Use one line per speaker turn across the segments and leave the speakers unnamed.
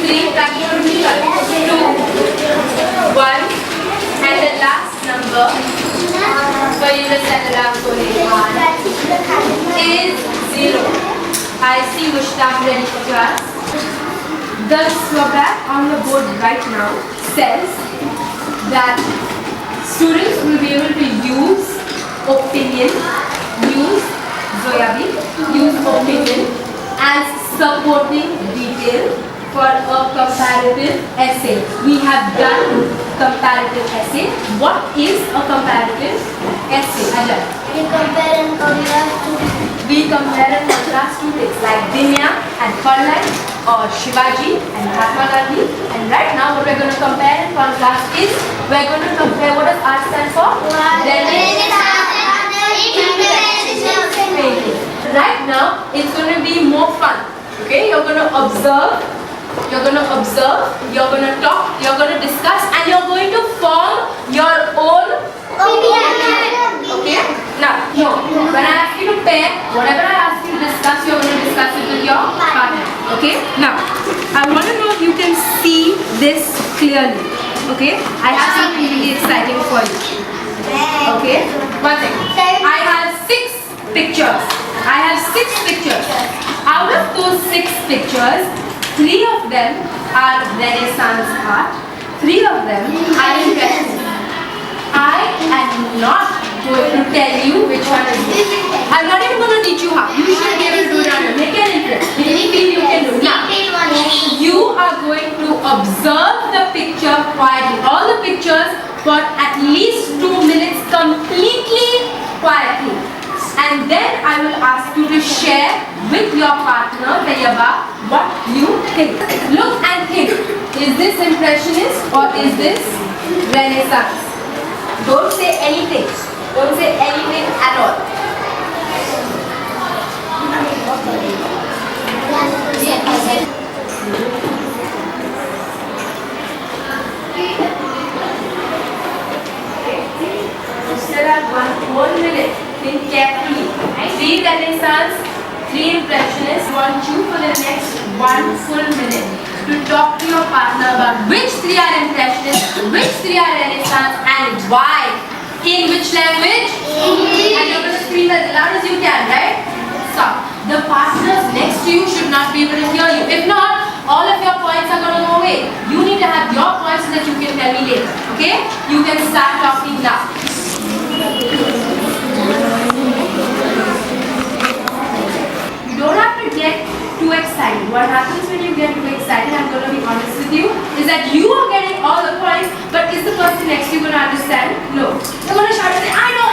3, practical 2, 1, and the last number for you to settle down for is 0. I see Mushtaq ready for class. The swabab on the board right now says that students will be able to use opinion, use opinion as supporting detail for a comparative essay. We have done comparative essay. What is a comparative essay? Ajay. We compare and contrast students like Dinya and Carlyle or Shivaji and Mahatma Gandhi. And right now what we're going to compare and contrast is, we're going to compare, what does R stand for? Right now it's going to be more fun. Okay, you're going to observe, you're going to talk, you're going to discuss, and you're going to form your own opinion. Okay? Now, when I ask you to pair, whatever I ask you to discuss, you're going to discuss it with your partner. Okay? Now, I want to know if you can see this clearly. Okay? I have something really exciting for you. Okay? One thing. I have 6 pictures. Out of those 6 pictures, 3 of them are Renaissance art, 3 of them are impressionism. I am not going to tell you which one is which. I'm not even going to teach you how. You should be able to do it on your own. Make an interest. If you feel you can do it. Now, you are going to observe the picture quietly. All the pictures for at least 2 minutes completely quietly. And then I will ask you to share with your partner, Tayyaba, what you think. Look and think. Is this impressionist or is this Renaissance? Don't say anything. Don't say anything at all. Still have 1 minute. Think carefully. 3 Renaissance, 3 Impressionists. I want you for the next 1 full minute to talk to your partner about which 3 are Impressionists, which 3 are Renaissance, and why. In which language? English. And you're going to scream as loud as you can, right? Stop. The partners next to you should not be able to hear you. If not, all of your points are going to go away. You need to have your points so that you can tell me later. Okay? You can start talking now. You don't have to get too excited. What happens when you get too excited, I'm going to be honest with you, is that you are getting all the points, but is the person next to you going to understand? No. They're going to shout and say, I know,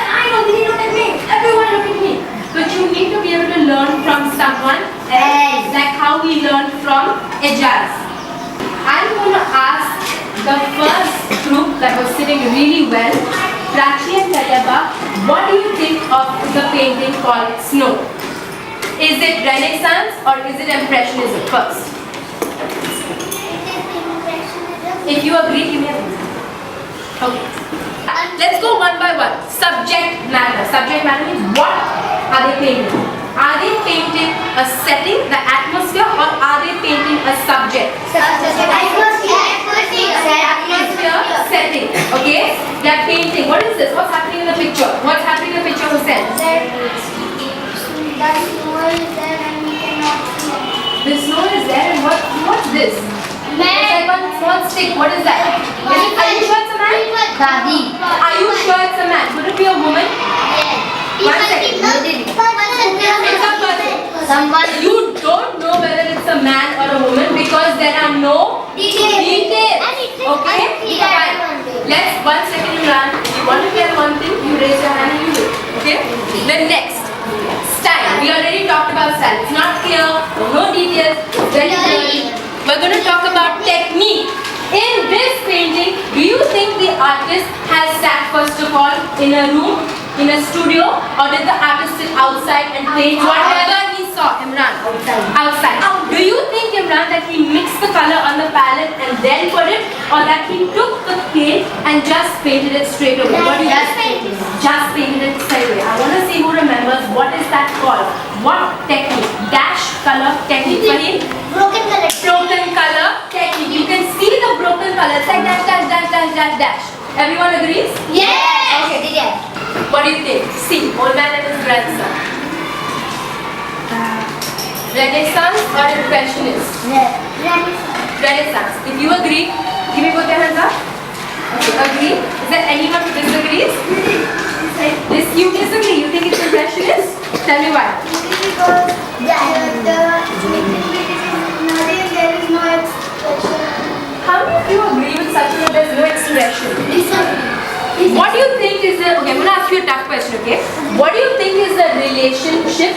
did you look at me? Everyone look at me. But you need to be able to learn from someone else, like how we learned from Ejaz. I'm going to ask the first group that was sitting really well, Prachi and Tayyaba, what do you think of the painting called Snow? Is it Renaissance or is it Impressionism first? If you agree, give me a reason. Okay. Let's go one by one. Subject matter. Subject matter means what are they painting? Are they painting a setting, the atmosphere, or are they painting a subject? Atmosphere, setting. Okay? They are painting. What is this? What's happening in the picture? What's happening in the picture, Hussein? The snow is there and what's this? It's like one small stick. What is that? Are you sure it's a man? Dadi. Are you sure it's a man? Could it be a woman? Yes. 1 second. It's a person. Someone. You don't know whether it's a man or a woman because there are no details. Okay? Fine. Let's 1 second, Imran. If you want to tell one thing, you raise your hand and you do it. Okay? Then next. Style. We already talked about style. It's not clear, no details, very clear. We're going to talk about technique. In this painting, do you think the artist has sat first of all in a room, in a studio, or did the artist sit outside and paint whatever he saw? Imran? Outside. Do you think, Imran, that he mixed the color on the palette and then put it, or that he took the paint and just painted it straight away? What do you think? Just painted it straight away. I want to see who remembers what is that called. What technique? Dash color technique. Broken color technique. a broken color. It's like dash, dash, dash, dash, dash, dash. Everyone agrees?
Yes.
Okay. Yeah. What do you think? C. Old man and his grandson. Renaissance or Impressionist? Renaissance. If you agree, give me both your hands up. Okay, agree. Is there anyone who disagrees? This you disagree. You think it's Impressionist? Tell me why.
Because there is no expression.
How many of you agree with such that there's no expression? What do you think is the... Okay, I'm going to ask you a tough question, okay? What do you think is the relationship?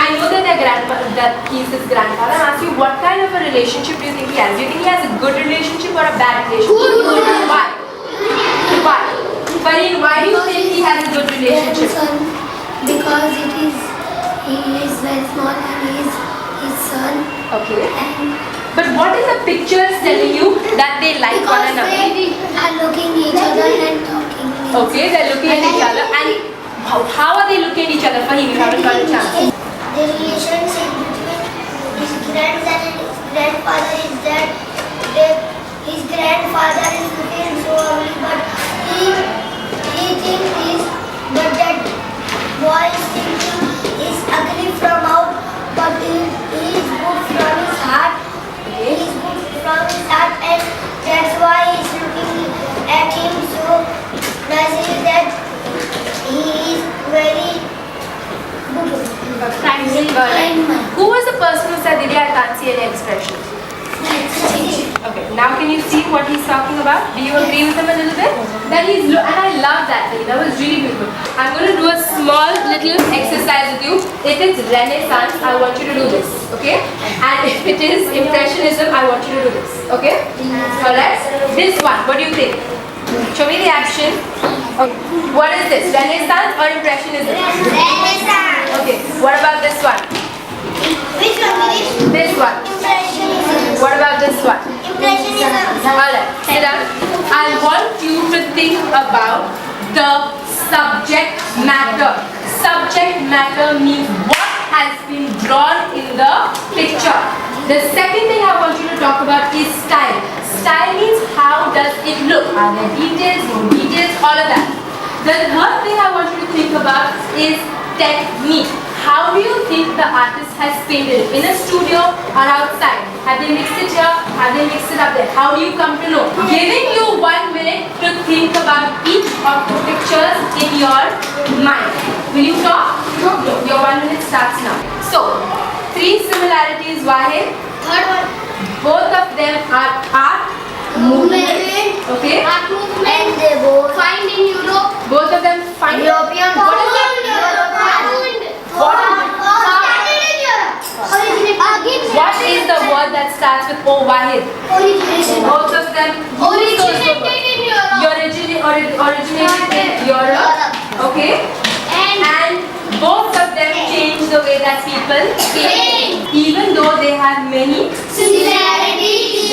I know that he's his grandfather. I'm asking you, what kind of a relationship do you think he has? Do you think he has a good relationship or a bad relationship?
Good.
Why? Why? Fareen, why do you think he has a good relationship?
Because he is very small and he is his son.
Okay.
And
But what is the pictures telling you that they like one
because
another?
they are looking each other and talking.
Okay, they're looking at each other. And how are they looking at each other? Fareen, you haven't got a chance.
The relationship between his grandson and his grandfather is that his grandfather is looking so ugly, but that boy is thinking is ugly from out, but he is good from his heart. He is good from his heart, and that's why he is looking at him so nicely that he is very good.
Who was the person who said, Didi, I can't see any expression? Okay, now can you see what he's talking about? Do you agree with him a little bit? That and I love that thing. That was really beautiful. I'm going to do a small little exercise with you. If it's Renaissance, I want you to do this. Okay? And if it is Impressionism, I want you to do this. Okay? Alright? This one, what do you think? Show me the action. Okay. What is this? Renaissance or Impressionism?
Renaissance.
Okay. What about this one?
Which one?
This one.
Impressionism.
What about this one?
Impressionism.
Alright, sit down. I want you to think about the subject matter. Subject matter means what has been drawn in the picture. The second thing I want you to talk about is style. Style means how does it look? Are there details, no details, all of that. The third thing I want you to think about is technique. How do you think the artist has painted it? In a studio or outside? Have they mixed it here? Have they mixed it up there? How do you come to know? Giving you 1 minute to think about each of the pictures in your mind. Will you talk? No. Your 1 minute starts now. So, 3 similarities. Wahid?
Third one.
Both of them are art movement. Okay?
Art movement. They both find in Europe.
Both of them find.
European.
What is that? What is the word that starts with O? Wahid?
Origination.
Both of them
Originated in Europe.
originated in Europe. Okay? And both of them change the way that people think. Even though they have many
Similarities.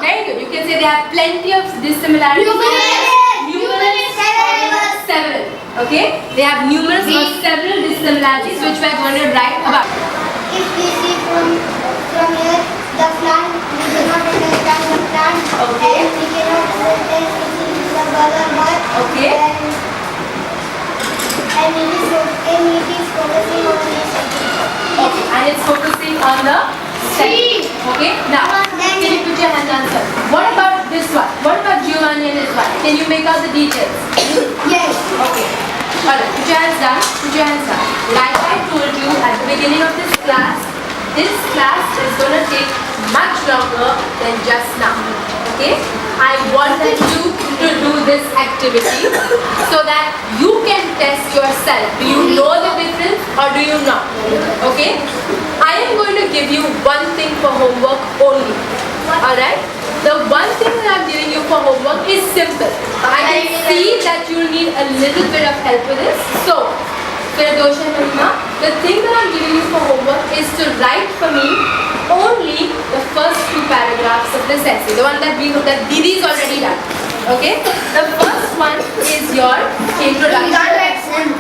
Very good. You can say they have plenty of dissimilarities. Numerous. Several. Okay? They have numerous or several dissimilarities which we are going to write about.
If we see from here the plant, we cannot understand the plant.
Okay.
And we cannot understand the color, but
Okay.
and it is focusing on this.
Okay. And it's focusing on the
See.
Okay? Now, can you put your hand on, sir? What about this one? What about Giovanni and his wife? Can you make out the details?
Yes.
Okay. Alright, put your hands down. Put your hands down. Like I told you at the beginning of this class is going to take much longer than just now. Okay? I wanted you to do this activity so that you can test yourself. Do you know the difference or do you not? Okay? I am going to give you one thing for homework only. Alright? The one thing that I'm giving you for homework is simple. I can see that you need a little bit of help with this. So, Firdaus and Halima, the thing that I'm giving you for homework is to write for me only the first 2 paragraphs of this essay. The one that Didi's already done. Okay? The first one is your introduction.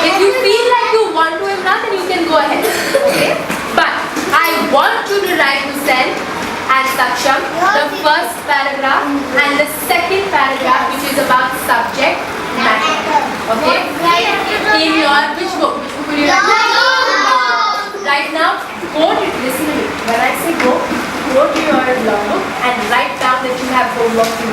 If you feel like you want to have done, then you can go ahead. Okay? to write Hussain and Saksham, the first paragraph and the second paragraph, which is about subject matter. Okay? In your which book? Which book will you write? Right now, listen to me. When I say go to your logbook and write down that you have homework to do.